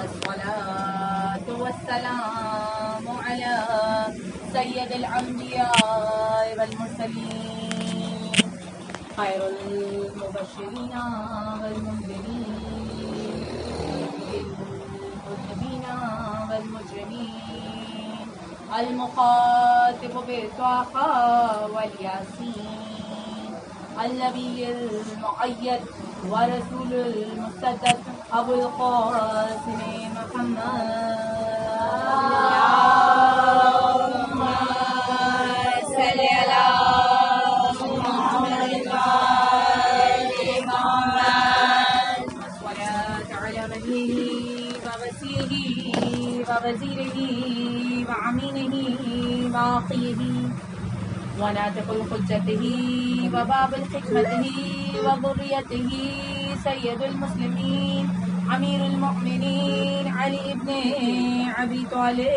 الصلاة والسلام على سيد الأنبياء والمرسلين خير المبشرين والمنذرين للمذنبين والمجرمين المخاطب بالطه والياسين النبي المؤيد ورسول المصدق أبو القاسم محمد اللهم صل على محمد وآل محمد والصلاة على نبيه ووسيله ووزيره وعمينه وأخيه وناطق الحجته وباب الحكمته وذريته سيد المسلمين امیر المؤمنین علی ابن ابی طالب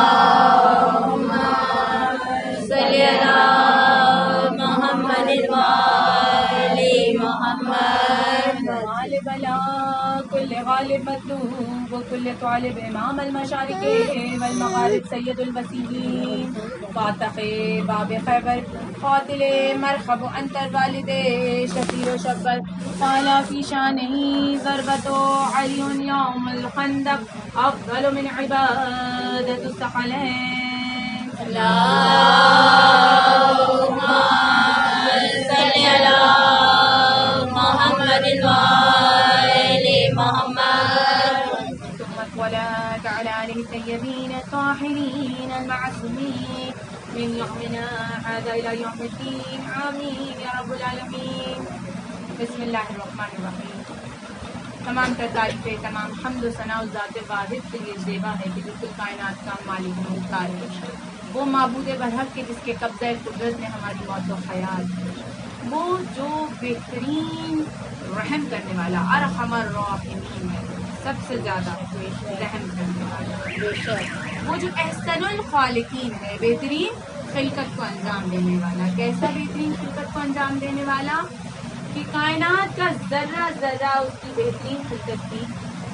اللہم صلی علی محمد وآل محمد غالب علی کل غالب مطلوب وكل طالب امام المشارق والمغارب سید الوسیلین فاتح باب خیبر قاتل مرحب انتر والد شفیر و شبر قال فی شانہ ضربت علی یوم الخندق افضل من عبادت الثقلین اللہم صلی علی محمد وآل محمد ولا تعالى عليه الطيبين الطاهرين المعصومين من يومنا هذا إلى يوم الدين آمين يا رب العالمين بسم اللہ الرحمن الرحیم تمام تر تعریفیں تمام حمد و ثنا و ذات واحد کے لیے زیبا ہے کہ بالکل کائنات کا مالک مختار ہے وہ معبود برحق کے جس کے قبضہ قدرت میں ہماری موت و حیات وہ جو بہترین رحم کرنے والا ارحم الراحمین ہے سب سے زیادہ رحم کرنے والا وہ جو احسن الخالقین ہے بہترین خلقت کو انجام دینے والا کیسا بہترین خلقت کو انجام دینے والا کہ کائنات کا ذرہ ذرہ اس کی بہترین خلقت کی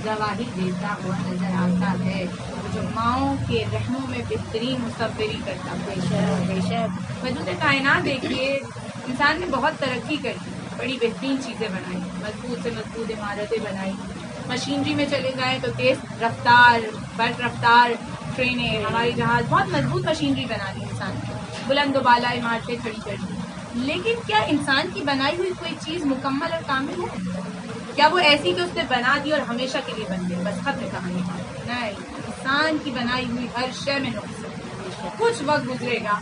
گواہی دیتا ہوا نظر آتا ہے وہ جو ماؤں کے رحموں میں بہترین مصوری کرتا ہے وجود کائنات دیکھیے انسان نے بہت ترقی کر دی بڑی بہترین چیزیں بنائی مضبوط سے مضبوط عمارتیں بنائی مشینری میں چلے جائیں تو تیز رفتار برق رفتار ٹرینیں ہماری جہاز بہت مضبوط مشینری بنا دی انسان کی بلند و بالا عمارتیں کھڑی کر دی لیکن کیا انسان کی بنائی ہوئی کوئی چیز مکمل اور کامل ہے کیا وہ ایسی کہ اس نے بنا دی اور ہمیشہ کے لیے بن گئی بس ختم کہانی نہیں انسان کی بنائی ہوئی ہر شے میں نقص ہے کچھ وقت گزرے گا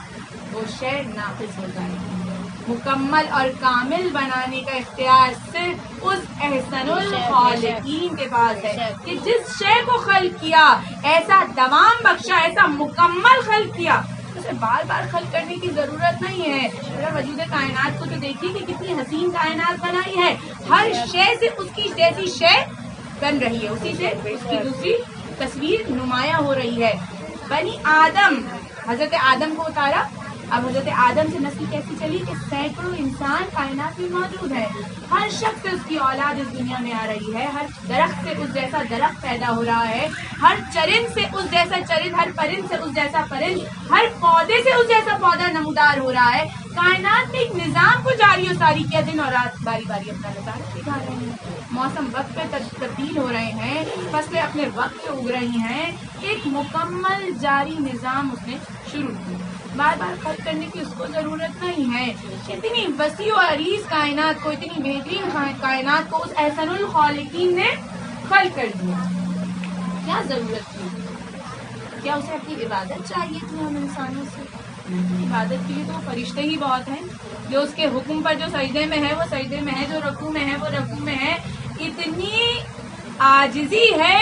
وہ شے ناقص ہو جائے گی مکمل اور کامل بنانے کا اختیار صرف اس احسن الخالقین کے پاس ہے کہ جس شے کو خلق کیا ایسا دوام بخشا ایسا مکمل خلق کیا اسے بار بار خلق کرنے کی ضرورت نہیں ہے اگر وجود کائنات کو تو دیکھیے کہ کتنی حسین کائنات بنائی ہے ہر شے سے اس کی جیسی شے بن رہی ہے اسی سے اس کی دوسری تصویر نمایاں ہو رہی ہے بنی آدم حضرت آدم کو اتارا اب حضرت آدم سے نسل کیسی چلی کہ سینکڑوں انسان کائنات میں موجود ہے ہر شخص سے اس کی اولاد اس دنیا میں آ رہی ہے ہر درخت سے اس جیسا درخت پیدا ہو رہا ہے ہر چرند سے اس جیسا چرند ہر پرند سے اس جیسا پرند ہر پودے سے اس جیسا پودا نمودار ہو رہا ہے کائنات نے ایک نظام کو جاری و ساری کیا دن اور رات باری باری اپنا نظارہ دکھا رہے ہیں موسم وقت پہ تبدیل ہو رہے ہیں فصلیں اپنے وقت پہ اگ رہی ہیں ایک مکمل جاری نظام اس نے شروع کیا بار بار خلق کرنے کی اس کو ضرورت نہیں ہے اتنی وسیع و عریض کائنات کو اتنی بہترین کائنات کو اس احسن الخالقین نے خلق کر دیا کیا ضرورت تھی کیا اسے اپنی عبادت چاہیے تھی ہم انسانوں سے عبادت کے لیے تو فرشتے ہی بہت ہیں جو اس کے حکم پر جو سجدے میں ہے وہ سجدے میں ہے جو رکوع میں ہے وہ رکوع میں ہے اتنی عاجزی ہے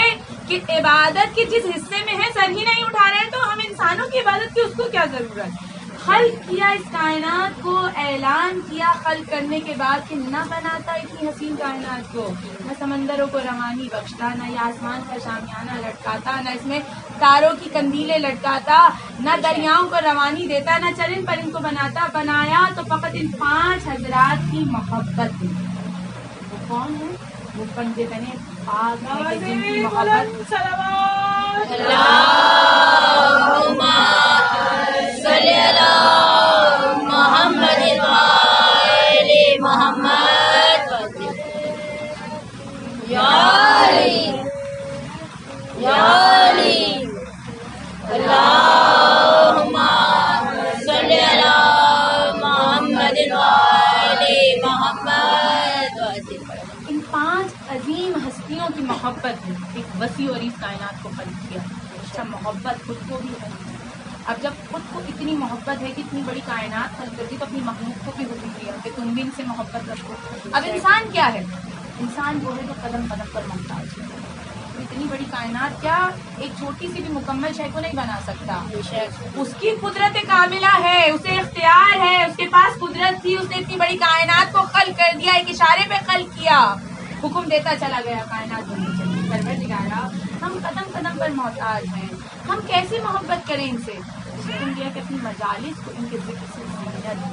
کہ عبادت کے جس حصے میں ہے سر ہی نہیں اٹھا رہے تو ہم انسانوں کی عبادت کی اس کو کیا ضرورت خلق کیا اس کائنات کو اعلان کیا خلق کرنے کے بعد کہ نہ بناتا اتنی حسین کائنات کو نہ سمندروں کو روانی بخشتا نہ یہ آسمان کا شامیانہ لٹکاتا نہ اس میں تاروں کی کندیلیں لٹکاتا نہ دریاؤں کو روانی دیتا نہ چرند پرند کو بناتا بنایا تو فقط ان 5 حضرات کی محبت وہ کون ہے وہ بندے بنے پاک ہیں کہ جن کی محبت اللہم صلی علی محمد وآل محمد یا علی یا علی اللہم صلی علی محمد وآل محمد. ان 5 عظیم ہستیوں کی محبت نے ایک وسیع اور اس کائنات کو خلق کیا. اچھا محبت خود کو بھی ہے. اب جب خود کو اتنی محبت ہے کہ اتنی بڑی کائنات خلق کرتی تو اپنی مخلوق کو بھی حکم دیا کہ تم بھی ان سے محبت رکھو. اب انسان کیا ہے؟ انسان وہ ہے جو قدم قدم پر محتاج ہے. اتنی بڑی کائنات کیا ایک چھوٹی سی بھی مکمل شے کو نہیں بنا سکتا. اس کی قدرت کاملہ ہے, اسے اختیار ہے, اس کے پاس قدرت تھی, اس نے اتنی بڑی کائنات کو خلق کر دیا, ایک اشارے پہ خلق کیا, حکم دیتا چلا گیا کائنات بنی چلی. پروردگارا ہم قدم قدم پر محتاج ہیں, ہم کیسے محبت کریں ان سے؟ حکم دیا کہ اپنی مجالس کو ان کے ذکر سے زینت دو.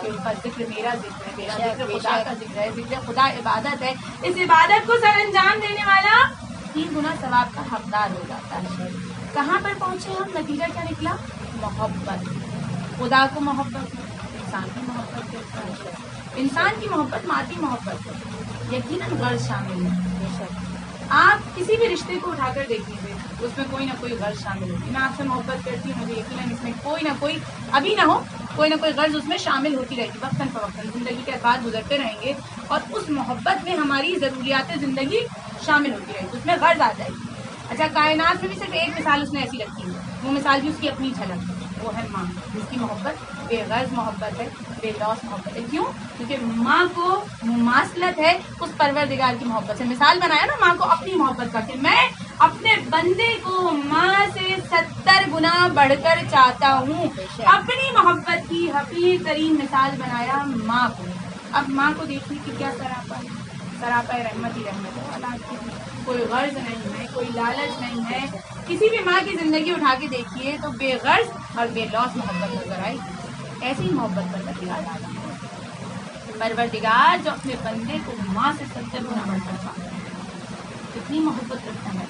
ان کا ذکر میرا ذکر ہے, میرا ذکر خدا کا ذکر ہے, ذکر خدا عبادت ہے. اس عبادت کو سر انجام دینے والا 3 گنا ثواب کا حقدار ہو جاتا ہے. کہاں پر پہنچے ہم؟ نتیجہ کیا نکلا؟ محبت. خدا کو محبت, انسان کی محبت ہے. انسان کی محبت مادی محبت ہے, یقیناً غرض شامل ہے. آپ کسی بھی رشتے کو اٹھا کر دیکھ لیجیے, اس میں کوئی نہ کوئی غرض شامل ہوتی ہے. میں آپ سے محبت کرتی ہوں, مجھے یقیناً اس میں کوئی نہ کوئی, ابھی نہ ہو, کوئی نہ کوئی غرض اس میں شامل ہوتی رہے گی. وقتاً فوقتاً زندگی کے بعد گزرتے رہیں گے اور اس محبت میں ہماری ضروریات زندگی شامل ہوتی رہے گی, اس میں غرض آ جائے گی. اچھا کائنات میں بھی صرف ایک مثال اس نے ایسی رکھی ہے, وہ مثال بھی اس کی اپنی جھلک, وہ ہے ماں, جس کی محبت بے غرض محبت ہے, بے لوس محبت ہے. کیوں؟ کیونکہ ماں کو مماثلت ہے اس پروردگار کی محبت سے. مثال بنایا نا ماں کو اپنی محبت کا کہ میں اپنے بندے کو ماں سے 70 گنا بڑھ کر چاہتا ہوں. اپنی محبت کی حقیقی ترین مثال بنایا ماں کو. اب ماں کو دیکھنے کی کیا سراپا ہے؟ سراپا رحمت ہی رحمت ہے. اولاد کی کوئی غرض نہیں ہے, کوئی لالچ نہیں ہے. کسی بھی ماں کی زندگی اٹھا کے دیکھیے تو بے غرض اور بے لوس محبت نظر آئی. ایسی محبت پروردگار ڈالا, پروردگار جو اپنے بندے کو ماں سے 70 گنا بڑھ کر پاتا ہے. کتنی محبت رکھتا ہے,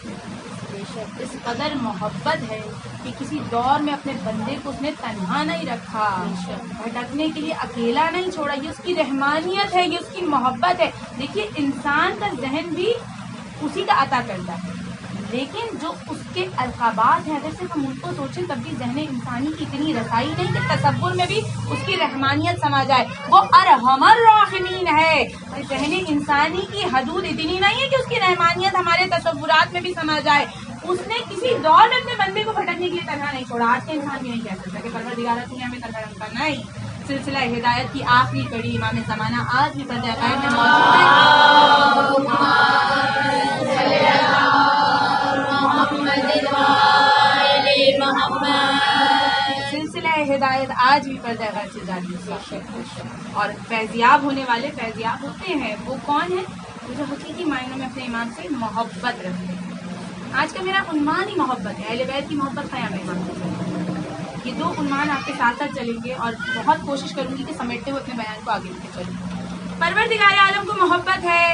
اس قدر محبت ہے کہ کسی دور میں اپنے بندے کو اس نے تنہا نہیں رکھا, بھٹکنے کے لیے اکیلا نہیں چھوڑا. یہ اس کی رحمانیت ہے, یہ اس کی محبت ہے. دیکھیے انسان کا ذہن بھی اسی کا عطا کرتا ہے, لیکن جو اس کے القابات ہیں اگر صرف ہم ان کو سوچیں تب بھی ذہن انسانی کی اتنی رسائی نہیں کہ تصور میں بھی اس کی رحمانیت سما جائے. وہ ارحم الراحمین ہے. ذہن انسانی کی حدود اتنی نہیں ہے کہ اس کی رحمانیت ہمارے تصورات میں بھی سما جائے. اس نے کسی دور میں اپنے بندے کو بھٹکنے کے لیے تنہا نہیں چھوڑا. آج کے انسان بھی نہیں کہہ سکتا کہ پروردگار نے ہمیں تنہا رکھا. نہیں, سلسلہ ہدایت کی آخری کڑی امام زمانہ آج بھی پردہ غیب میں موجود ہے. سلسلہ ہدایت آج بھی پردہ غیب سے جاری ہے, اور فیضیاب ہونے والے فیضیاب ہوتے ہیں. وہ کون ہیں؟ جو حقیقی معنوں میں اپنے ایمان سے محبت رکھتے ہیں. آج کا میرا عنوان ہی محبت ہے, اہل بیت کی محبت قیام ایمان. یہ 2 عنوان آپ کے ساتھ ساتھ چلیں گے اور بہت کوشش کروں گی کہ سمیٹتے ہوئے اپنے بیان کو آگے لے کے چلوں. پروردگار عالم کو محبت ہے,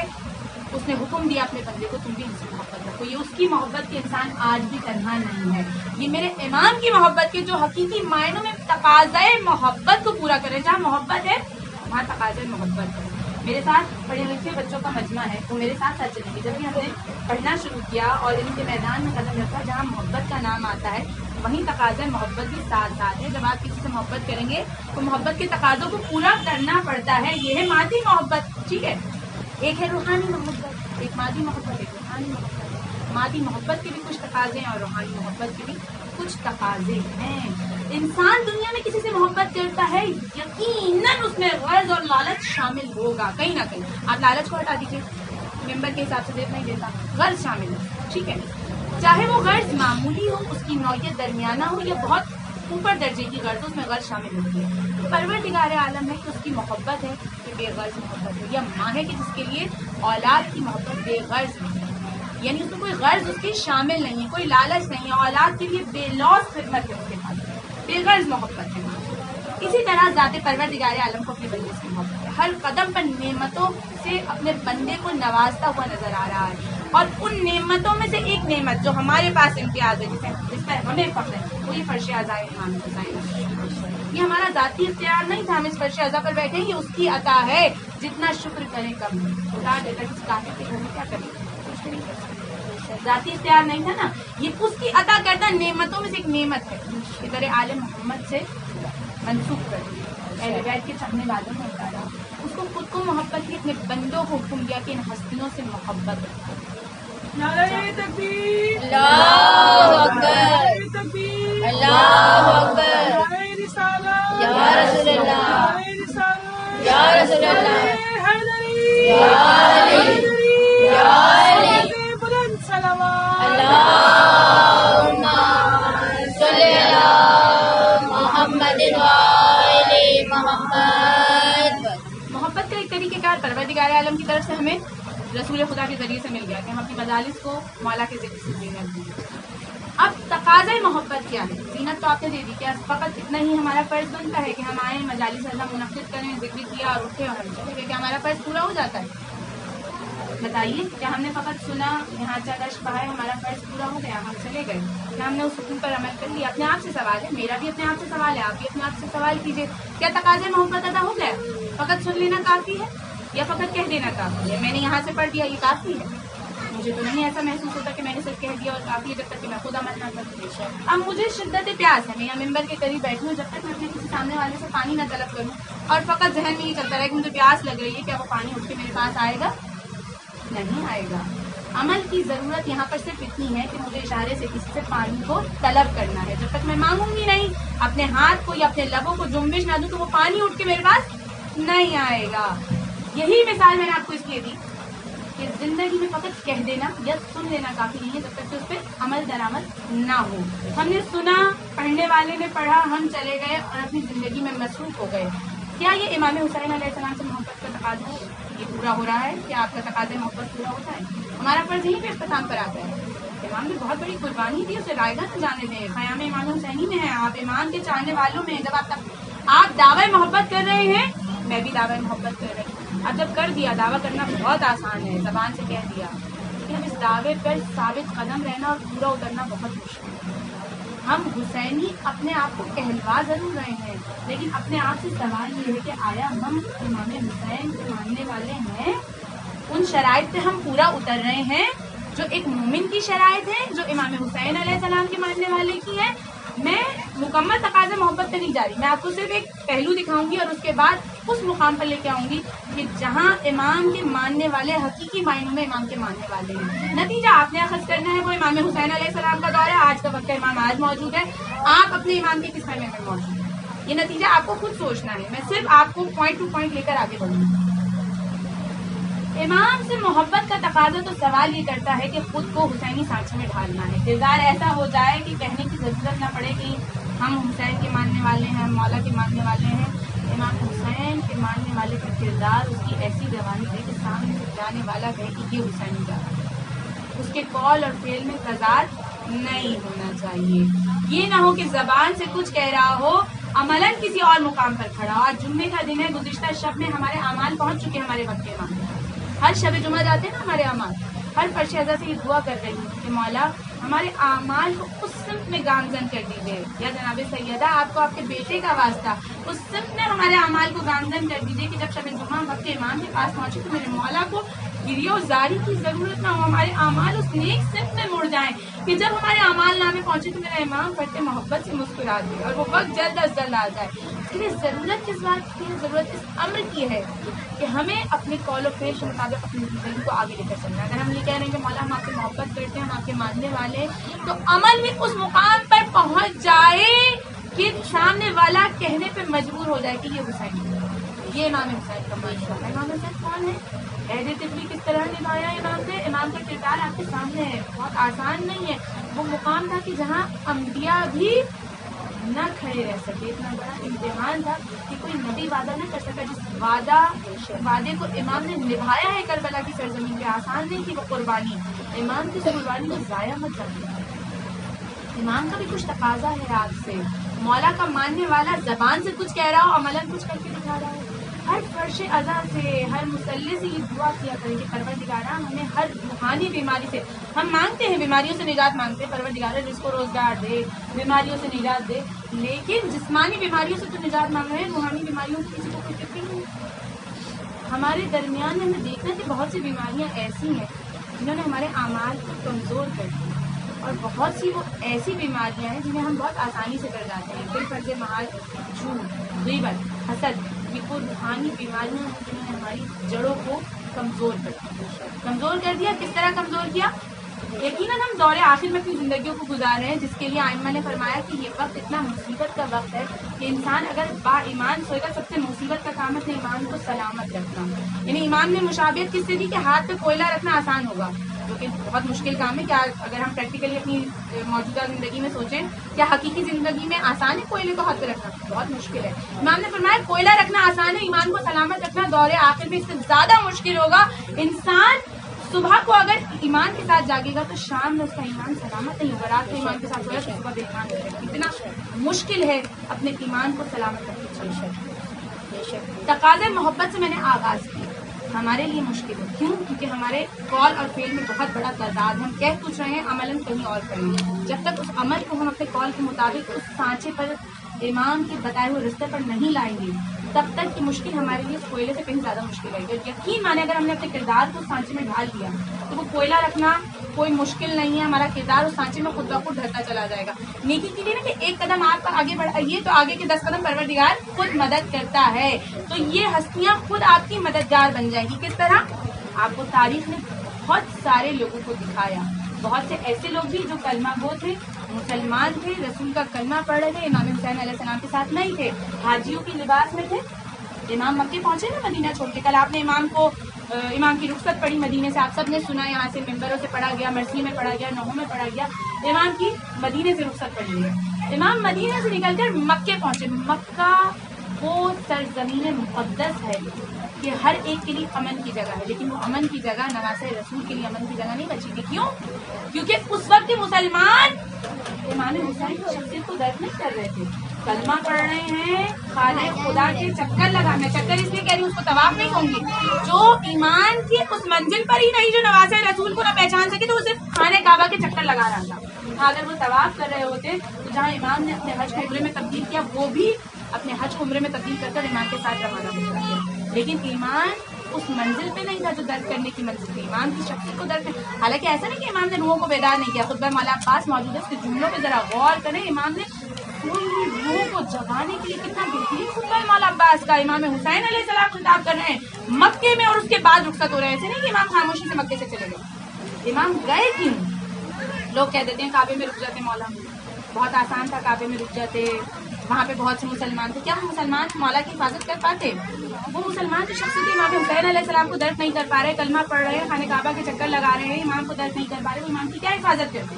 اس نے حکم دیا اپنے بندے کو تم بھی ان سے محبت رکھو. یہ اس کی محبت کے انسان آج بھی تنہا نہیں ہے. یہ میرے امام کی محبت کے جو حقیقی معنوں میں تقاضۂ محبت کو پورا کرے. جہاں محبت ہے وہاں تقاضۂ محبت ہے. میرے ساتھ پڑھے لکھے بچوں کا مجمع ہے, وہ میرے ساتھ ساتھ چلیں گے. جب بھی ہم نے پڑھنا شروع کیا اور ان کے میدان میں قدم رکھا, جہاں محبت کا نام آتا ہے وہیں تقاضۂ محبت بھی ساتھ ساتھ ہے. جب آپ کسی سے محبت کریں گے تو محبت کے تقاضوں کو پورا کرنا پڑتا ہے. یہ ہے مادی محبت, ٹھیک ہے. ایک ہے روحانی محبت, ایک مادی محبت, ایک روحانی محبت. مادی محبت کے بھی کچھ تقاضے ہیں اور روحانی محبت کے بھی کچھ تقاضے ہیں. انسان دنیا میں کسی سے محبت کرتا ہے, یقیناً اس میں غرض اور لالچ شامل ہوگا کہیں نہ کہیں. آپ لالچ کو ہٹا دیجیے, ممبر کے حساب سے دیتا نہیں دیتا, غرض شامل ہے, ٹھیک ہے. چاہے وہ غرض معمولی ہو, اس کی نوعیت درمیانہ ہو, یا بہت اوپر درجے کی غرض ہو, اس میں غرض شامل ہوتی ہے. پروردگار عالم ہے کہ اس کی محبت ہے کہ بے غرض محبت ہے, یا ماں ہے کہ جس کے لیے اولاد کی محبت بے غرض نہیں ہے, یعنی اس میں کوئی غرض اس کی شامل نہیں ہے, کوئی لالچ نہیں ہے. اولاد کے لیے بے لوس خدمت ہے اس کے پاس, بے غرض محبت ہے. اسی طرح ذات پروردگار عالم کو اپنے بندے سے محبت ہے، ہر قدم پر نعمتوں سے اپنے بندے کو نوازتا ہوا نظر آ رہا ہے، اور ان نعمتوں میں سے ایک نعمت جو ہمارے پاس امتیاز ہے، جس پر ہمیں فخر ہے، وہ یہ فرش اعضاء امام حسین۔ یہ ہمارا ذاتی اختیار نہیں تھا، ہم اس فرش اعضاء پر بیٹھے، یہ اس کی عطا ہے، جتنا شکر کریں کم ہے۔ خدا دیتا کسی کافر کے گھر میں کیا کریں، کچھ نہیں کر سکتے، ذاتی اختیار نہیں تھا نا، یہ اس کی عطا کرتا نعمتوں میں سے ایک نعمت ہے، ادھر آل محمد سے منسوخ کر دیا، اہل بیت کے چاہنے والوں نے اتارا، اس کو خود کو محبت کی، اپنے بندوں کو حکم دیا کہ ان ہستیوں سے محبت رکھو۔ نعرہ تکبیر، اللہ اکبر، تکبیر، اللہ اکبر، نعرہ رسالت، یا رسول اللہ، نعرہ رسالت، یا رسول اللہ، حیدری، یا علی، یا علی، بلند صلوات، اللہم صلی علی محمد وآل محمد۔ محبت کا ایک طریقہ کار پروردگار عالم کی طرف سے ہمیں رسول خدا کے ذریعے سے مل گیا کہ ہم اپنی مجالس کو مولا کے ذکر سے زینت دیں۔ اب تقاضۂ محبت کیا ہے؟ زینت تو آپ نے دے دی، کیا فقط اتنا ہی ہمارا فرض بنتا ہے کہ ہم آئیں مجالس اللہ منعقد کریں، ذکر کیا اور اٹھے اور ہم چلے گئے، کیا ہمارا فرض پورا ہو جاتا ہے؟ بتائیے، کیا ہم نے فقط سنا، یہاں چادر پڑھائے، ہمارا فرض پورا ہو گیا، ہم چلے گئے؟ کیا ہم نے اس حکم پر عمل کر لیا؟ اپنے آپ سے سوال ہے، میرا بھی اپنے آپ سے سوال ہے، آپ بھی اپنے آپ سے سوال کیجیے، کیا تقاضۂ محبت ادا ہو گیا؟ فقط سن لینا کافی ہے یا فقط کہہ دینا کافی ہے؟ میں نے یہاں سے پڑھ دیا یہ کافی ہے؟ مجھے تو نہیں ایسا محسوس ہوتا کہ میں نے صرف کہہ دیا اور کافی ہے، جب تک کہ میں خود عمل نہ کروں۔ اب مجھے شدت پیاس ہے، میں یہاں ممبر کے قریب بیٹھی ہوں، جب تک میں اپنے کسی سامنے والے سے پانی نہ طلب کروں اور فقط ذہن میں یہ چلتا رہے کہ مجھے پیاس لگ رہی ہے، کیا وہ پانی اٹھ کے میرے پاس آئے گا؟ نہیں آئے گا۔ عمل کی ضرورت یہاں پر صرف اتنی ہے کہ مجھے اشارے سے کسی سے پانی کو طلب کرنا ہے، جب تک میں مانگوں گی نہیں، اپنے ہاتھ کو یا اپنے لبوں کو جنبش نہ دوں تو وہ پانی اٹھ کے میرے پاس نہیں آئے گا۔ یہی مثال میں نے آپ کو اس لیے دی کہ زندگی میں فقط کہہ دینا یا سن لینا کافی نہیں ہے، جب تک کہ اس پہ عمل درآمد نہ ہو۔ ہم نے سنا، پڑھنے والے نے پڑھا، ہم چلے گئے اور اپنی زندگی میں مصروف ہو گئے، کیا یہ امام حسین علیہ السلام سے محبت کا تقاضا یہ پورا ہو رہا ہے؟ کیا آپ کا تقاضۂ محبت پورا ہوتا ہے؟ ہمارا فرض یہیں پہ اختتام پر آتا ہے۔ امام نے بہت بڑی قربانی دی، اسے رائے گاہ نہ جانے دیں، خیام امام حسینی میں ہیں، آپ امام کے چاہنے والوں میں ہیں، جب آپ دعوی محبت کر رہے ہیں، میں بھی دعوی محبت کر رہی ہوں۔ اب جب کر دیا، دعویٰ کرنا بہت آسان ہے، زبان سے کہہ دیا، لیکن اب اس دعوے پر ثابت قدم رہنا اور پورا اترنا بہت مشکل ہے۔ ہم حسینی اپنے آپ کو کہلوا ضرور رہے ہیں، لیکن اپنے آپ سے سوال یہ ہے کہ آیا ہم امام حسین کے ماننے والے ہیں؟ ان شرائط پہ ہم پورا اتر رہے ہیں جو ایک مومن کی شرائط ہے، جو امام حسین علیہ السلام کے ماننے والے کی ہے؟ میں مکمل تقاضۂ محبت پہ نہیں جا رہی، میں آپ کو صرف ایک پہلو دکھاؤں گی اور اس کے بعد اس مقام پر لے کے آؤں گی کہ جہاں امام کے ماننے والے حقیقی معنوں میں امام کے ماننے والے ہیں۔ نتیجہ آپ نے اخذ کرنا ہے، وہ امام حسین علیہ السلام کا دور ہے، آج کا وقت امام آج موجود ہے، آپ اپنے امام کے کس خیمے میں موجود ہیں، یہ نتیجہ آپ کو خود سوچنا ہے، میں صرف آپ کو پوائنٹ ٹو پوائنٹ لے کر آگے بڑھوں گی۔ امام سے محبت کا تقاضا تو سوال یہ کرتا ہے کہ خود کو حسینی سانچے میں ڈھالنا ہے، کردار ایسا ہو جائے کہ کہنے کی ضرورت نہ پڑے کہ ہم حسین کے ماننے والے ہیں، مولا کے ماننے والے ہیں۔ امام حسین کے ماننے والے کا کردار اس کی ایسی گواہی دے کہ سامنے سے جانے والا کہے کہ یہ حسینی جاتا ہے، اس کے قول اور فعل میں تضاد نہیں ہونا چاہیے، یہ نہ ہو کہ زبان سے کچھ کہہ رہا ہو، عملاً کسی اور مقام پر کھڑا ہو۔ آج جمعے کا دن ہے، گزشتہ شب میں ہمارے اعمال پہنچ چکے ہمارے وقت کے امام، ہر شب جمعہ جاتے ہیں نا ہمارے اعمال، ہر فرش اعضا سے یہ دعا کر رہی ہوں کہ مولا ہمارے اعمال کو اس سمت میں گامزن کر دیجیے، یا جناب سیدہ آپ کو آپ کے بیٹے کا واسطہ اس سمت میں ہمارے اعمال کو گامزن کر دیجیے کہ جب شب جمعہ وقت امام کے پاس پہنچے تو میرے مولا کو گریہ و زاری کی ضرورت نہ ہو، ہمارے اعمال اس نیک سمت میں مڑ جائیں کہ جب ہمارے اعمال نامے پہنچے تو میرا امام پڑھتے محبت سے مسکرا دے اور وہ وقت جلد از جلد آ جائے۔ اس کے لیے ضرورت کس بات کی ہے؟ ضرورت اس امر کی ہے کہ ہمیں اپنے قول و فعل کے مطابق اپنی زندگی کو آگے لے کر چلنا ہے۔ اگر ہم یہ کہہ رہے ہیں کہ مولا ہم آپ سے محبت کرتے ہیں، ہم آپ کے ماننے والے ہیں، تو عمل میں اس مقام پر پہنچ جائے کہ سامنے والا کہنے پہ مجبور ہو جائے کہ یہ حسین ہے، یہ امام حسین کا معاشرہ ہے۔ امام حسین کون ہے؟ عہد طفلی کس طرح نبھایا امام نے؟ امام کا کردار آپ کے سامنے ہے، بہت آسان نہیں ہے۔ وہ مقام تھا کہ جہاں انبیاء بھی نہ کھڑے رہ سکے، اتنا بڑا امتحان تھا کہ کوئی نبی وعدہ نہ کر سکا، جس وعدے کو امام نے نبھایا ہے کربلا کی سرزمین پہ۔ آسان نہیں تھی وہ قربانی، امام کی قربانی کو ضائع مت جاتی۔ امام کا بھی کچھ تقاضا ہے آپ سے مولا کا ماننے والا زبان سے کچھ کہہ رہا ہو، عملاً کچھ کر کے دکھا رہا ہو. ہر فرش اذا سے، ہر مصلی سے یہ دعا کیا کریں کہ پروردگارہ ہمیں ہر روحانی بیماری سے، ہم مانگتے ہیں بیماریوں سے نجات مانگتے ہیں، پروردگارہ رزق و روزگار دے، بیماریوں سے نجات دے، لیکن جسمانی بیماریوں سے تو نجات مانگ رہے ہیں، روحانی بیماریوں سے کسی کو کوئی فکر نہیں ہے. ہمارے درمیان ہمیں دیکھنا کہ بہت سی بیماریاں ایسی ہیں جنہوں نے ہمارے اعمال کو کمزور کر دیا، اور بہت سی وہ ایسی بیماریاں ہیں جنہیں ہم بہت آسانی سے کر جاتے ہیں. بالفرض محال جھوٹ، غیبت، حسد، یہ وہ روحانی بیماریاں ہیں جنہوں نے ہماری جڑوں کو کمزور کر دیا. کس طرح کمزور کیا؟ یقیناً ہم دور آخر میں اپنی زندگیوں کو گزار رہے ہیں، جس کے لیے ائمہ نے فرمایا کہ یہ وقت اتنا مصیبت کا وقت ہے کہ انسان اگر با ایمان سوئے گا، سب سے مصیبت کا کام ہے اپنے ایمان کو سلامت رکھنا. یعنی ایمان میں مشابہت کس سے دی کہ ہاتھ پہ کوئلہ رکھنا آسان ہوگا، جو کہ بہت مشکل کام ہے. کیا اگر ہم پریکٹیکلی اپنی موجودہ زندگی میں سوچیں، کیا حقیقی زندگی میں آسان ہے کوئلے کو ہاتھ پہ رکھنا؟ بہت مشکل ہے. امام نے فرمایا کوئلہ رکھنا آسان ہے، ایمان کو سلامت رکھنا دور آخر میں اس سے زیادہ مشکل ہوگا. انسان صبح کو اگر ایمان کے ساتھ جاگے گا تو شام میں اس کا ایمان سلامت نہیں ہوگا. رات کو ایمان کے ساتھ سویا تو صبح بے ایمان رہے گا. اتنا مشکل ہے اپنے ایمان کو سلامت رکھنا. تقاضے محبت سے میں نے آغاز کیا، ہمارے لیے مشکل ہے. کیوں؟ کیونکہ ہمارے قول اور فعل میں بہت بڑا تعداد، ہم کہہ کچھ رہے ہیں عملاً کہیں اور کریں گے. جب تک اس عمل کو ہم اپنے قول کے مطابق اس سانچے پر، امام کے بتائے ہوئے رستے پر نہیں لائیں گے، تب تک کی مشکل ہمارے لیے کوئلے سے کہیں زیادہ مشکل ہے. یقین مانے اگر ہم نے اپنے کردار کو سانچے میں ڈھال دیا تو وہ کوئلہ رکھنا کوئی مشکل نہیں ہے. ہمارا کردار اس سانچے میں خود بخود ڈھلتا چلا جائے گا. نیکی کے لیے نا کہ ایک قدم آپ آگے بڑھائیے تو آگے کے 10 قدم پروردگار خود مدد کرتا ہے. تو یہ ہستیاں خود آپ کی مددگار بن جائیں گی. کس طرح؟ آپ کو تاریخ نے بہت سارے لوگوں کو دکھایا. بہت سے ایسے لوگ بھی جو کلمہ گو تھے، مسلمان تھے، رسول کا کلمہ پڑھ رہے تھے، امام حسین علیہ السلام کے ساتھ نہیں تھے، حاجیوں کے لباس میں تھے. امام مکے پہنچے نا مدینہ چھوڑ کے. کل آپ نے امام کی رخصت پڑھی مدینے سے، آپ سب نے سنا، یہاں سے ممبروں سے پڑھا گیا، مرسی میں پڑھا گیا، نوحوں میں پڑھا گیا. امام کی مدینے سے رخصت پڑھی گئی. امام مدینہ سے نکل کر مکے پہنچے. مکہ وہ سرزمین مقدس ہے کہ ہر ایک کے لیے امن کی جگہ ہے، لیکن وہ امن کی جگہ نواسۂ رسول کے لیے امن کی جگہ نہیں بچی تھی. کیوں؟ کیونکہ اس وقت کے مسلمان امام حسین کی شخصیت کو درک نہیں کر رہے تھے. کلمہ پڑھ رہے ہیں، خالق خدا کے چکر لگانا. چکر اس لیے کہہ رہی ہوں، اس کو طواف نہیں کہوں گی. جو ایمان کی اس منزل پر ہی نہیں، جو نواسۂ رسول کو نہ پہچان سکے، تو اسے خانہ کعبہ کے چکر لگا رہا تھا. اگر وہ طواف کر رہے ہوتے تو جہاں امام نے اپنے حج کو عمرے میں تبدیل کیا، وہ بھی اپنے حج کو عمرے میں تبدیل کر امام کے ساتھ روانہ ہو جاتے. لیکن ایمان اس منزل پہ نہیں تھا جو درد کرنے کی منزل تھی. ایمان کی شخصیت کو درد کرنے، حالانکہ ایسا نہیں کہ امام نے روحوں کو بیدار نہیں کیا. خطبہ مولا عباس موجود ہے، اس کے جملوں پہ ذرا غور کریں. امام نے روحوں کو جگانے کے لیے کتنا بہترین خطبہ مولا عباس کا. امام حسین علیہ السلام خطاب کر رہے ہیں مکے میں، اور اس کے بعد رخصت ہو رہے ہیں. ایسے نہیں کہ امام خاموشی سے مکے سے چلے گئے. امام گئے کیوں؟ لوگ کہہ دیتے ہیں کعبے میں رک جاتے مولا، بہت آسان تھا کعبے میں رک جاتے، وہاں پہ بہت سے مسلمان تھے. کیا وہ مسلمان مولا کی حفاظت کر پاتے؟ وہ مسلمان جو شخصیت امام حسین علیہ السلام کو درک نہیں کر پا رہے، کلمہ پڑھ رہے ہیں، خانہ کعبہ کے چکر لگا رہے ہیں، امام کو درک نہیں کر پا رہے، وہ امام کی کیا حفاظت کرتے؟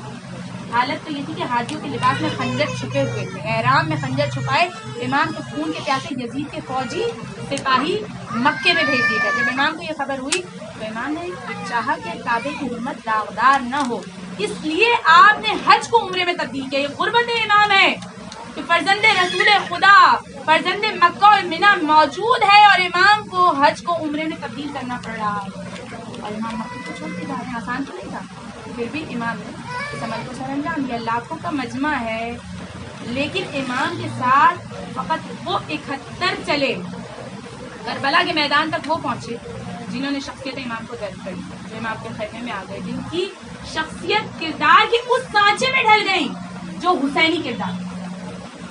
حالت تو یہ تھی کہ حاجیوں کے لباس میں خنجر چھپے ہوئے تھے، احرام میں خنجر چھپائے امام کے خون کے پیاسے یزید کے فوجی سپاہی مکے میں بھیج دیے گئے. جب امام کو یہ خبر ہوئی تو امام نے چاہا کہ کعبے کی حرمت داغدار نہ ہو، اس لیے آپ نے حج کو عمرے میں تبدیل کیا. یہ قربت امام ہے کہ فرزند رسول خدا، فرزند مکہ اور منی موجود ہے، اور امام کو حج کو عمرے میں تبدیل کرنا پڑ رہا ہے. اور امام مکہ کو چھوڑ کے جا رہے ہیں، آسان تو نہیں تھا. پھر بھی امام نے اس عمل کو سر انجام دیا. لاکھوں کا مجمع ہے، لیکن امام کے ساتھ فقط وہ 71 چلے. کربلا کے میدان تک وہ پہنچے جنہوں نے شخصیت امام کو درد کری، جو امام کے خیمے میں آ گئے، جن کی شخصیت کردار کی اس سانچے میں ڈھل گئی جو حسینی کردار،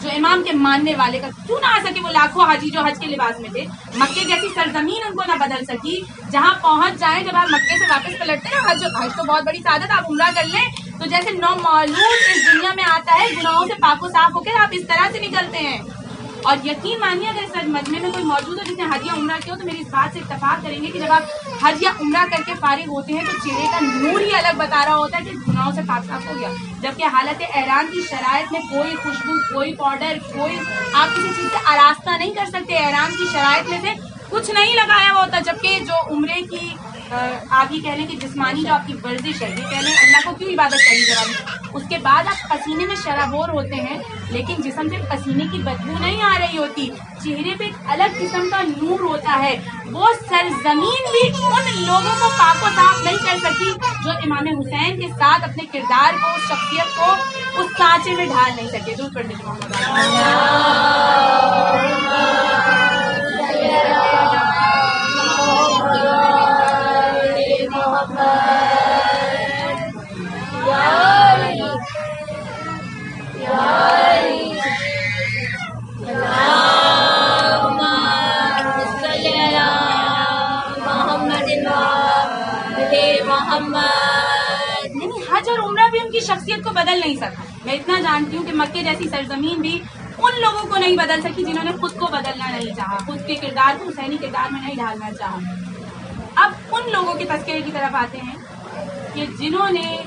جو امام کے ماننے والے کا. کیوں نہ آ سکے وہ لاکھوں حاجی جو حج کے لباس میں تھے؟ مکے جیسی سرزمین ان کو نہ بدل سکی. جہاں پہنچ جائیں، جب آپ مکے سے واپس پلٹتے نا، حج تو بہت بڑی سعادت، آپ عمرہ کر لیں تو جیسے نو مولود اس دنیا میں آتا ہے گناہوں سے پاک و صاف ہو کے، آپ اس طرح سے نکلتے ہیں. اور یقین مانیے اگر اس مجمع میں کوئی موجود ہو جس نے حج یا عمرہ کیا ہو تو میری اس بات سے اتفاق کریں گے کہ جب آپ حج یا عمرہ کر کے فارغ ہوتے ہیں تو چہرے کا نور ہی الگ بتا رہا ہوتا ہے کہ گناہوں سے پاک صاف ہو گیا. جبکہ حالت احرام کی شرائط میں کوئی خوشبو، کوئی پاؤڈر، کوئی آپ کسی چیز سے آراستہ نہیں کر سکتے. احرام کی شرائط میں سے کچھ نہیں لگایا ہوا ہوتا. جبکہ جو عمرے کی آپ یہ کہہ لیں کہ جسمانی جو آپ کی ورزش ہے، یہ کہہ لیں اللہ کو کیوں عبادت کرنی جب اس کے بعد آپ پسینے میں شرابور ہوتے ہیں لیکن جسم سے پسینے کی بدبو نہیں آ رہی ہوتی، چہرے پہ ایک الگ قسم کا نور ہوتا ہے. وہ سرزمین بھی ان لوگوں کو پاک و صاف نہیں کر سکتی جو امام حسین کے ساتھ اپنے کردار کو، اس شخصیت کو اس سانچے میں ڈھال نہیں سکے. دور پر نہیں، حج اور عمرہ بھی ان کی شخصیت کو بدل نہیں سکا. میں اتنا جانتی ہوں کہ مکے جیسی سرزمین بھی ان لوگوں کو نہیں بدل سکی جنہوں نے خود کو بدلنا نہیں چاہا، خود کے کردار کو حسینی کردار میں نہیں ڈالنا چاہا. اب ان لوگوں کے تذکرے کی طرف آتے ہیں کہ جنہوں نے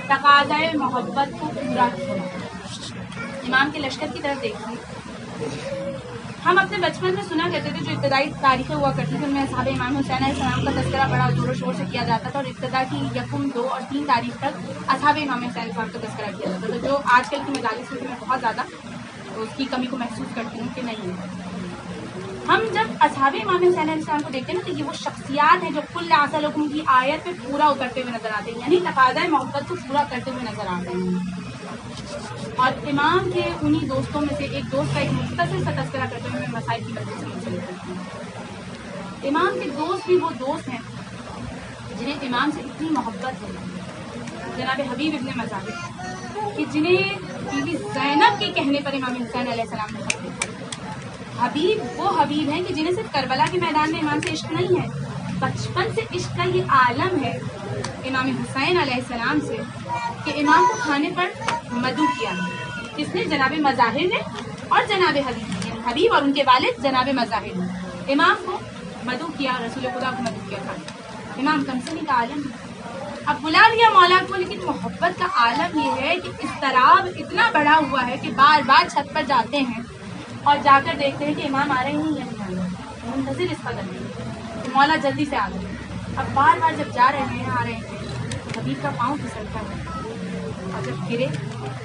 تقاضۂ محبت کو پورا کیا. امام کے لشکر کی طرف دیکھیے. ہم اپنے بچپن میں سنا کرتے تھے جو ابتدائی تاریخیں ہوا کرتی تھی ان میں اصحاب امام حسین علیہ السلام کا تذکرہ بڑا زور و شور سے کیا جاتا تھا، اور ابتدا کی 1، 2 اور 3 تاریخ تک اصحاب امام حسین علیہ السلام کا تذکرہ کیا جاتا تھا، جو آج کل کی مجالس میں بہت زیادہ اس کی کمی کو محسوس کرتی ہوں کہ نہیں ہے. ہم جب اصحاب امام حسین علیہ السلام کو دیکھتے ہیں نا تو یہ وہ شخصیات ہیں جو کل اعصالکم کی آیت پہ پورا اترتے ہوئے نظر آتے ہیں، یعنی تقاضۂ محبت کو پورا کرتے ہوئے نظر آتے ہیں. اور امام کے انہی دوستوں میں سے ایک دوست کا ایک مختصر سا تذکرہ کرتے ہوئے میں مسائل کی وجہ سے منسلک کرتی ہوں. امام کے دوست بھی وہ دوست ہیں جنہیں امام سے اتنی محبت ہے، جناب حبیب ابن مظاہر، کہ جنہیں بی بی زینب کے کہنے پر امام حسین علیہ السلام نے خط لکھا. حبیب وہ حبیب ہیں کہ جنہیں صرف کربلا کے میدان میں امام سے عشق نہیں ہے، بچپن سے عشق کا یہ عالم ہے امام حسین علیہ السلام سے کہ امام کو کھانے پر مدعو کیا ہے. کس نے؟ جناب مظاہر نے اور جناب حبیب نے، یعنی حبیب اور ان کے والد جناب مظاہر نے امام کو مدعو کیا، رسول خدا کو مدعو کیا تھا. امام کمسنی کا عالم ہے. اب بلا لیا مولا کو، لیکن محبت کا عالم یہ ہے کہ اضطراب اتنا بڑا ہوا ہے کہ بار بار چھت پر جاتے ہیں اور جا کر دیکھتے ہیں کہ امام آ رہے ہیں یا نہیں آ رہے، منتظر اس قدر نہیں کہ مولا جلدی سے آ گئے. اب بار بار جب جا رہے ہیں، آ رہے ہیں، حبیب کا پاؤں پھسلتا ہے اور جب گرے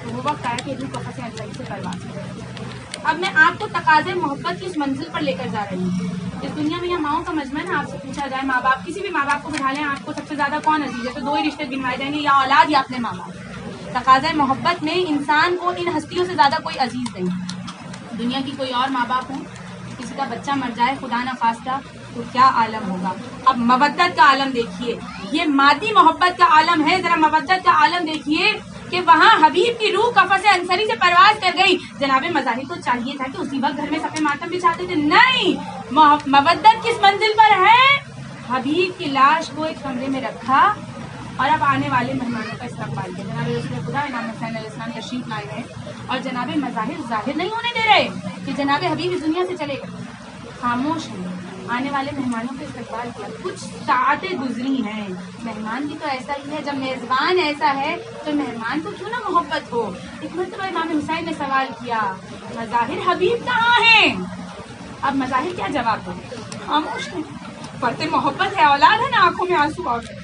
تو وہ وقت آیا کہ روح قفس انصاری سے پرواز کرے. اب میں آپ کو تقاضے محبت کی اس منزل پر لے کر جا رہی ہوں. اس دنیا میں یہ ماؤں کا مجمع ہے. آپ سے پوچھا جائے ماں باپ، کسی بھی ماں باپ کو بٹھا لیں، آپ کو سب سے زیادہ کون عزیز ہے، تو 2 ہی رشتے گنوائے جائیں گے، یا اولاد یا اپنے ماں باپ. تقاضے محبت میں انسان کو ان ہستیوں سے زیادہ کوئی عزیز نہیں. دنیا کی کوئی اور ماں باپ ہوں، کسی کا بچہ مر جائے خدا نہ خواستہ تو کیا عالم ہوگا. اب مودت کا عالم دیکھیے، یہ مادی محبت کا عالم ہے. ذرا مودت کا عالم دیکھیے کہ وہاں حبیب کی روح قفس انصری سے پرواز کر گئی. جناب مظاہر کو چاہیے تھا کہ اسی وقت گھر میں صفحے ماتم بچھاتے تھے، نہیں. مودت کس منزل پر ہے؟ حبیب کی لاش کو ایک کمرے میں رکھا اور اب آنے والے مہمانوں کا استقبال کیا. جناب رسول خدا امام حسین علیہ السلام تشریف لائے ہیں اور جناب مظاہر ظاہر نہیں ہونے دے رہے کہ جناب حبیب اس دنیا سے چلے گئے. خاموش ہیں. آنے والے مہمانوں کا استقبال کیا. کچھ ساعتیں گزری ہیں. مہمان بھی تو ایسا ہی ہے، جب میزبان ایسا ہے تو مہمان کو کیوں نہ محبت ہو. ایک مرتبہ امام حسین نے سوال کیا، مظاہر حبیب کہاں ہیں؟ اب مظاہر کیا جواب دو؟ خاموش ہیں. پڑھتے محبت ہے، اولاد ہے نا، آنکھوں میں آنسو آ گئے.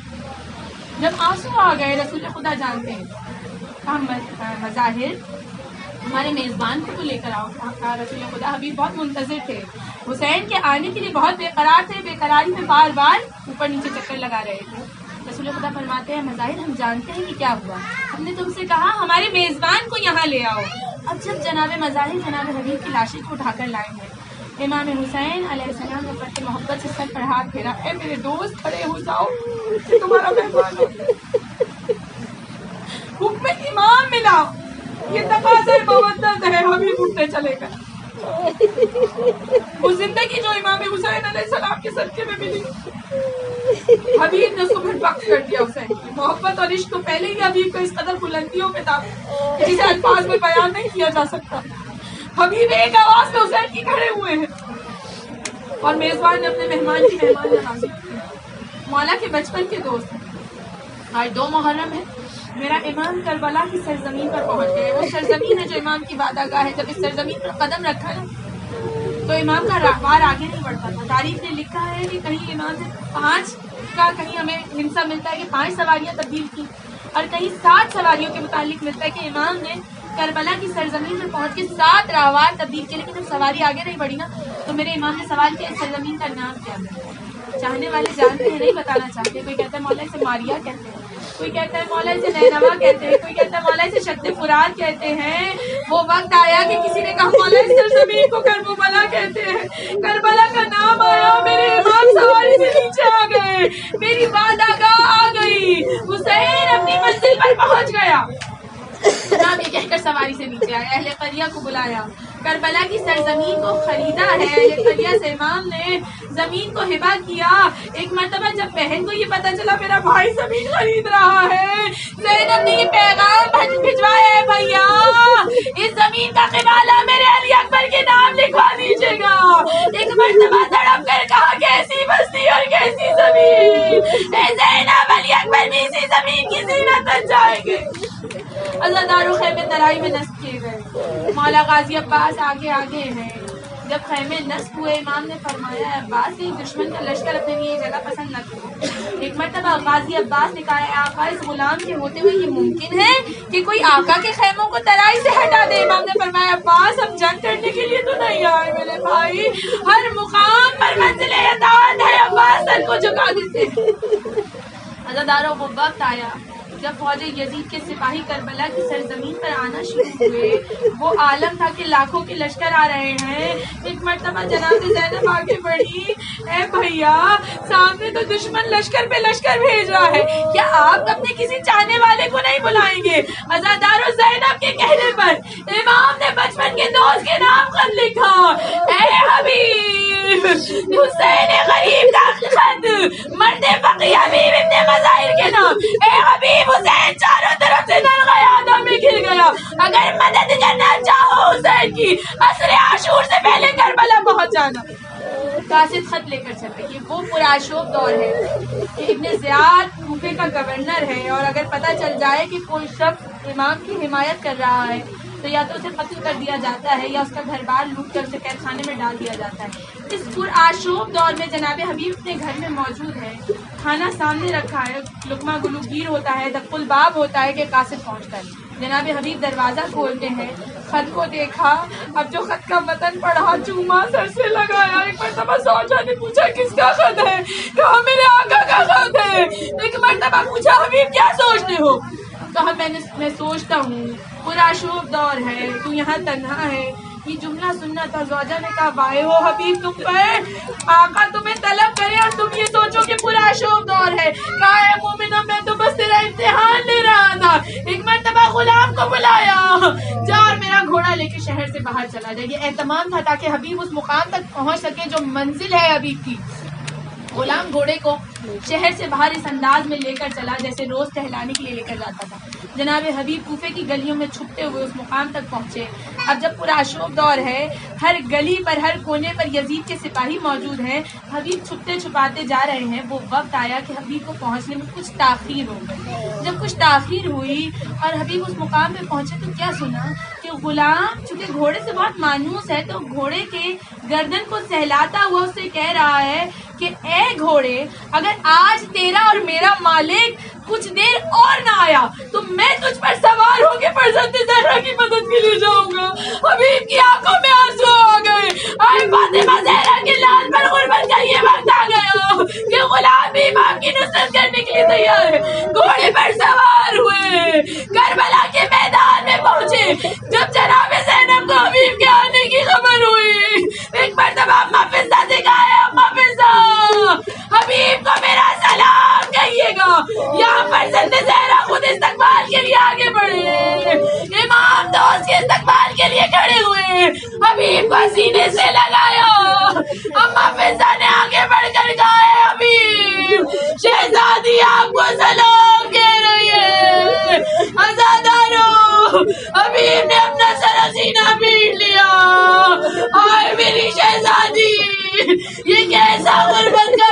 جب آنسو آ گئے رسول خدا جانتے ہیں، کہا مظاہر ہمارے میزبان کو تو لے کر آؤ. کہا رسول خدا حبیب بہت منتظر تھے، حسین کے آنے کے لیے بہت بے قرار تھے، بے قراری میں بار بار اوپر نیچے چکر لگا رہے تھے. رسول خدا فرماتے ہیں مظاہر ہم جانتے ہیں کہ کیا ہوا، ہم نے تم سے کہا ہمارے میزبان کو یہاں لے آؤ. اب جب جناب مظاہر جناب حبیب کی لاشیں کو اٹھا کر لائے ہیں، امام حسین علیہ السلام نے پڑھتے محبت سے سر پر ہاتھ پھیرا، اے میرے دوست کھڑے ہو جاؤ، تمہارا مہمان ہو. حکم امام ملا، یہ تقاضۂ مودت ہے. حبیب اٹھتے چلے گئے. وہ زندگی جو امام حسین علیہ السلام کے صدقے میں ملی، حبیب نے اس کو پھر وقف کر دیا. حسین کی محبت اور عشق تو پہلے ہی حبیب کو اس قدر بلندیوں پہ تھا کہ جسے الفاظ میں بیان نہیں کیا جا سکتا. حبیب ایک آواز میں حسین کی کھڑے ہوئے ہیں اور میزبان نے اپنے مہمان کی مہمان نوازی کی. مولا کے بچپن کے دوست ہیں. آج 2 محرم ہے، میرا امام کربلا کی سرزمین پر پہنچ گئے. وہ سرزمین ہے جو امام کی وعدہ گاہ ہے. جب اس سرزمین پر قدم رکھا نا تو امام کا راہوار آگے نہیں بڑھتا تھا. تاریخ نے لکھا ہے کہ کہیں امام سے 5 کا کہیں ہمیں ہنسا ملتا ہے کہ 5 سواریاں تبدیل کی. اور کہیں 7 سواریوں کے متعلق ملتا ہے کہ امام نے کربلا کی سرزمین میں پہنچ کے 7 راہوار تبدیل کیے، لیکن جب سواری آگے نہیں بڑھی نا تو میرے امام نے سوال کیا اس سرزمین کا نام کیا ہے؟ چاہنے والے جانتے ہیں، نہیں بتانا چاہتے. کوئی کہتا ہے مولا اسے ماریا کہتے ہیں، کوئی کہتا ہے مولا اسے نینوا کہتے ہیں، کوئی کہتا ہے مولا اسے شد فرات کہتے ہیں. وہ وقت آیا کہ کسی نے کہا مولا اس سرزمین کو کربلا کہتے ہیں. کربلا کا نام آیا، میرے امام سواری سے نیچے آ گئے، میری بادگاہ آ گئی، حسین اپنی منزل پر پہنچ گیا. جناب یہ کہہ کر سواری سے نیچے آیا، اہل قریہ کو بلایا، کربلا کی سرزمین کو خریدا ہے. اہل قریہ سے امام نے زمین کو ہبہ کیا. ایک مرتبہ جب بہن کو یہ پتا چلا میرا بھائی زمین خرید رہا ہے، زینب نے یہ پیغام بھجوایا ہے بھیا اس زمین کا قبالہ میرے علی اکبر کے نام لکھوا دیجیے گا. ایک مرتبہ تڑپ کر کہا کیسی بستی اور کیسی زمین، اے زینب علی اکبر بھی اسی زمین کی زینت بن جائیں گے. عزادارو خیمے ترائی میں نصب کیے گئے، مولا غازی عباس آگے آگے ہیں. جب خیمے نصب ہوئے امام نے فرمایا عباس یہ دشمن کا لشکر اپنے لیے جگہ پسند نہ کرو. ایک مرتبہ غازی عباس نے کہا اے آقا اس غلام کے ہوتے ہوئے یہ ممکن ہے کہ کوئی آقا کے خیموں کو ترائی سے ہٹا دے؟ امام نے فرمایا عباس ہم جنگ کرنے کے لیے تو نہیں آئے میرے بھائی، ہر مقام پر منزل اطاعت ہے، عباس سر کو جھکا دیتے ہیں. عزادارو وہ وقت آیا جب فوج یزید کے سپاہی کربلا کی سرزمین پر آنا شروع ہوئے. وہ عالم تھا کہ لاکھوں کے لشکر آ رہے ہیں. ایک مرتبہ جناب زینب آگے بڑھی، اے بھیا سامنے تو دشمن لشکر پہ لشکر بھیج رہا ہے، کیا آپ اپنے کسی چاہنے والے کو نہیں بلائیں گے؟ عزادارو زینب کے کہنے پر امام نے بچپن کے دوست کے نام خط لکھا، اے حبیب حسین غریب کا خط، مرد فقی حبیب ابن مظاہر کے نام. اے حبیب حسین چاروں طرف سے نلغیادہ میں گر گیا، اگر مدد کرنا چاہو حسین کی عصر عاشور سے پہلے کربلا پہنچ جانا. قاصد خط لے کر چلے. یہ وہ پرآشوب دور ہے کہ ابن زیاد کوفے کا گورنر ہے، اور اگر پتہ چل جائے کہ کوئی شخص امام کی حمایت کر رہا ہے تو یا تو اسے قتل کر دیا جاتا ہے یا اس کا گھر بار لوٹ کر اسے قید خانے میں ڈال دیا جاتا ہے. اس پرآشوب دور میں جناب حبیب اپنے گھر میں موجود ہے، کھانا سامنے رکھا ہے، لقمہ گلوگیر ہوتا ہے، دق الباب ہوتا ہے کہ قاصد پہنچتا ہے. جناب حبیب دروازہ کھولتے ہیں، خط کو دیکھا، اب جو خط کا متن پڑھا چوما سر سے لگایا. ایک مرتبہ زوجہ نے پوچھا کس کا خط ہے؟ کہا میرے آقا کا خط ہے. ایک مرتبہ پوچھا حبیب کیا سوچتے ہو؟ کہا میں سوچتا ہوں پرآشوب دور ہے، تو یہاں تنہا ہے. یہ جملہ سننا تھا. زوجہ نے کہا وائے ہو حبیب تم پر، آقا تمہیں طلب کرے اور تم یہ سوچو کہ پرآشوب دور ہے. کہا اے مومنہ میں تو بس تیرا امتحان لے رہا تھا. ایک مرتبہ غلام کو بلایا، جا اور میرا گھوڑا لے کے شہر سے باہر چلا جائے. یہ اہتمام تھا تاکہ حبیب اس مقام تک پہنچ سکے جو منزل ہے حبیب کی. غلام گھوڑے کو شہر سے باہر اس انداز میں لے کر چلا جیسے روز ٹہلانے کے لیے لے کر جاتا تھا. جناب حبیب کوفے کی گلیوں میں چھپتے ہوئے اس مقام تک پہنچے. اب جب پرآشوب دور ہے، ہر گلی پر ہر کونے پر یزید کے سپاہی موجود ہیں. حبیب چھپتے چھپاتے جا رہے ہیں. وہ وقت آیا کہ حبیب کو پہنچنے میں کچھ تاخیر ہو گئی. جب کچھ تاخیر ہوئی اور حبیب اس مقام پہ پہنچے تو کیا سنا کہ غلام چونکہ گھوڑے سے بہت مانوس ہے تو گھوڑے کے گردن کو سہلاتا ہوا اسے کہہ رہا ہے کہ اے گھوڑے اگر آج تیرا اور میرا مالک کچھ دیر اور نہ آیا تو میں تجھ پر سوار ہو کے فرزند زہرا کی مدد کے لیے جاؤں گا. حبیب کی آنکھوں میں آنسو آ گئے. آئے فاطمہ زہرا کے لال پر غربت کا یہ وقت آ گیا کہ غلام بھی امام کی نصرت کرنے کے لیے تیار ہے. گھوڑے پر سوار ہوئے، کربلا کے میدان میں پہنچے. جب جناب زینب کو حبیب کے آنے کی خبر ہوئی، ایک مرتبہ اما فضہ سے کہا ہے اما فضہ حبیب کو میرا سلام کہیے گا. یہاں پر فرزند زہرا خود استقبال کے لیے آگے بڑھے، امام دوست کے استقبال کے لیے کھڑے ہوئے، حبیب کو سینے سے لگایا. اما فضہ نے آگے بڑھ کر کہا ہے حبیب شہزادی آپ کو سلام کہہ رہی ہے. عزادارو حبیب نے اپنا سر سینہ پیٹ لیا. آئے میری شہزادی یہ کیسا غربت کا